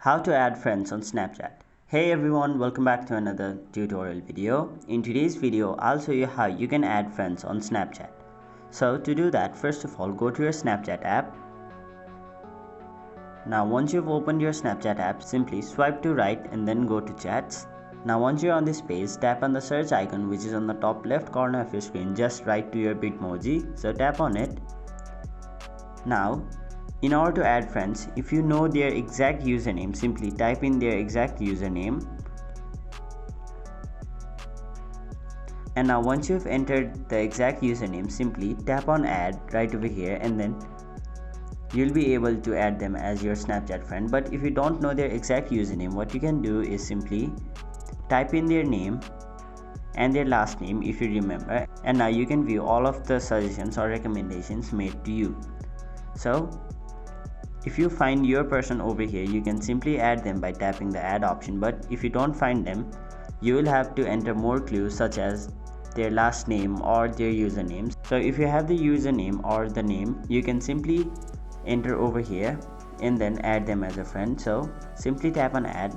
How to add friends on Snapchat. Hey everyone, welcome back to another tutorial video. In today's video, I'll show you how you can add friends on Snapchat. So to do that, first of all, go to your Snapchat app. Now once you've opened your Snapchat app, simply swipe to right and then go to chats. Now once you're on this page, tap on the search icon which is on the top left corner of your screen just right to your Bitmoji. So tap on it. Now in order to add friends, if you know their exact username, simply type in their exact username. And now once you've entered the exact username, simply tap on add right over here and then you'll be able to add them as your Snapchat friend. But if you don't know their exact username, what you can do is simply type in their name and their last name if you remember, and now you can view all of the suggestions or recommendations made to you. So if you find your person over here, you can simply add them by tapping the add option, but if you don't find them, you will have to enter more clues such as their last name or their usernames. So if you have the username or the name, you can simply enter over here and then add them as a friend. So simply tap on add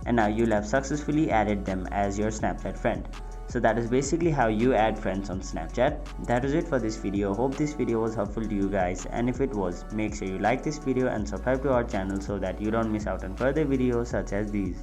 and now you'll have successfully added them as your Snapchat friend. So that is basically how you add friends on Snapchat. That is it for this video. Hope this video was helpful to you guys, and if it was, make sure you like this video and subscribe to our channel so that you don't miss out on further videos such as these.